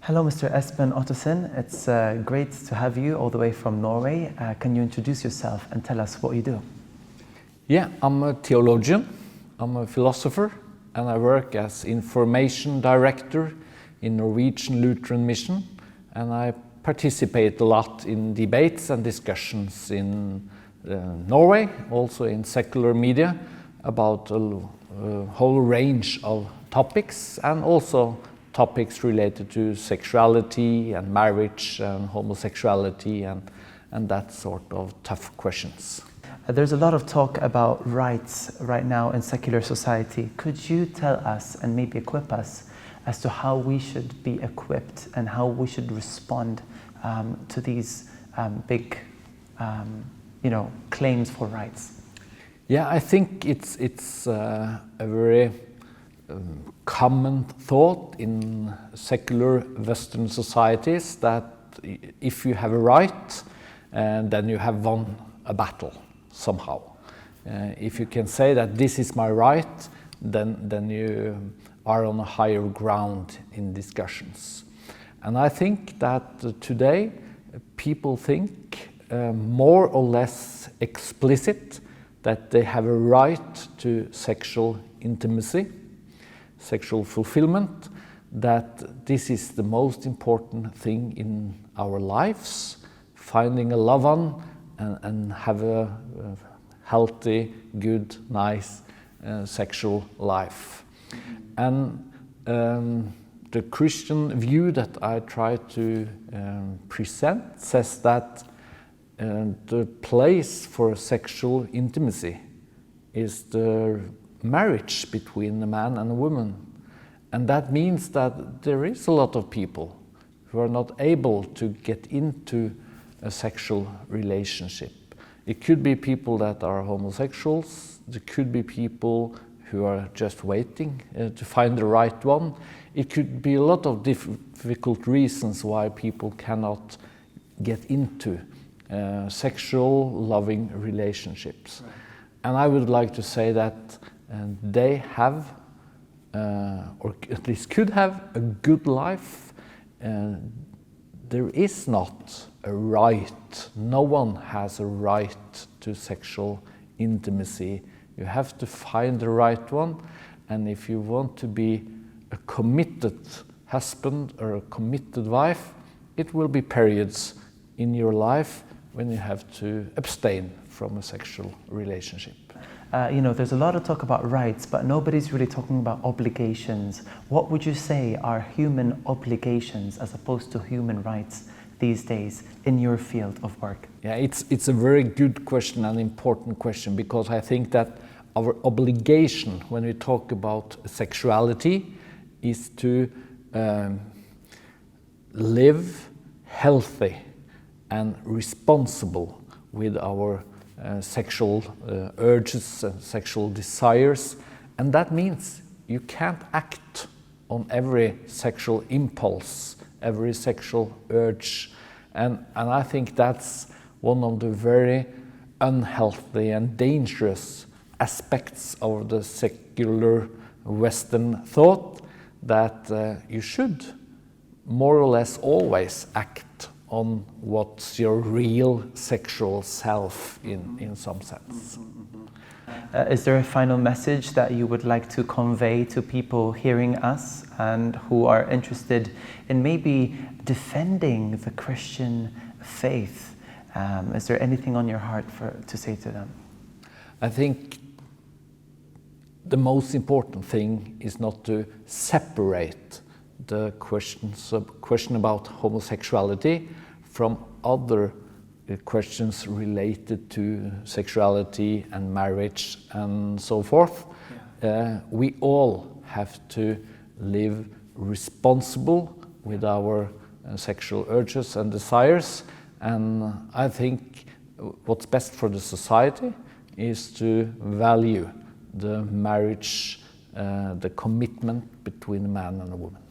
Hello, Mr. Espen Ottosen. It's great to have you all the way from Norway. Can you introduce yourself and tell us what you do? Yeah, I'm a theologian, I'm a philosopher, and I work as information director in Norwegian Lutheran Mission, and I participate a lot in debates and discussions in Norway, also in secular media, about a whole range of topics, and also topics related to sexuality and marriage and homosexuality and that sort of tough questions. There's a lot of talk about rights right now in secular society. Could you tell us and maybe equip us as to how we should be equipped and how we should respond to these big claims for rights? Yeah, I think it's a very common thought in secular Western societies that if you have a right, then you have won a battle somehow. If you can say that this is my right, then you are on a higher ground in discussions. And I think that today people think more or less explicit that they have a right to sexual intimacy, sexual fulfillment, that this is the most important thing in our lives, finding a loved one and have a healthy, good, nice sexual life. And the Christian view that I try to present says that the place for sexual intimacy is the marriage between a man and a woman. And that means that there is a lot of people who are not able to get into a sexual relationship. It could be people that are homosexuals, there could be people who are just waiting to find the right one. It could be a lot of difficult reasons why people cannot get into sexual loving relationships. Right. And I would like to say that they have, or at least could have, a good life. There is not a right, no one has a right to sexual intimacy. You have to find the right one, and if you want to be a committed husband or a committed wife, it will be periods in your life when you have to abstain from a sexual relationship. There's a lot of talk about rights, but nobody's really talking about obligations. What would you say are human obligations as opposed to human rights these days in your field of work? Yeah, it's a very good question and important question, because I think that our obligation when we talk about sexuality is to live healthy and responsible with our sexual urges and sexual desires, and that means you can't act on every sexual impulse, every sexual urge, and I think that's one of the very unhealthy and dangerous aspects of the secular Western thought, that you should more or less always act on what's your real sexual self in some sense. Is there a final message that you would like to convey to people hearing us and who are interested in maybe defending the Christian faith? Is there anything on your heart to say to them? I think the most important thing is not to separate the question about homosexuality from other questions related to sexuality and marriage and so forth. Yeah. We all have to live responsible with our sexual urges and desires, and I think what's best for the society is to value the marriage, the commitment between a man and a woman.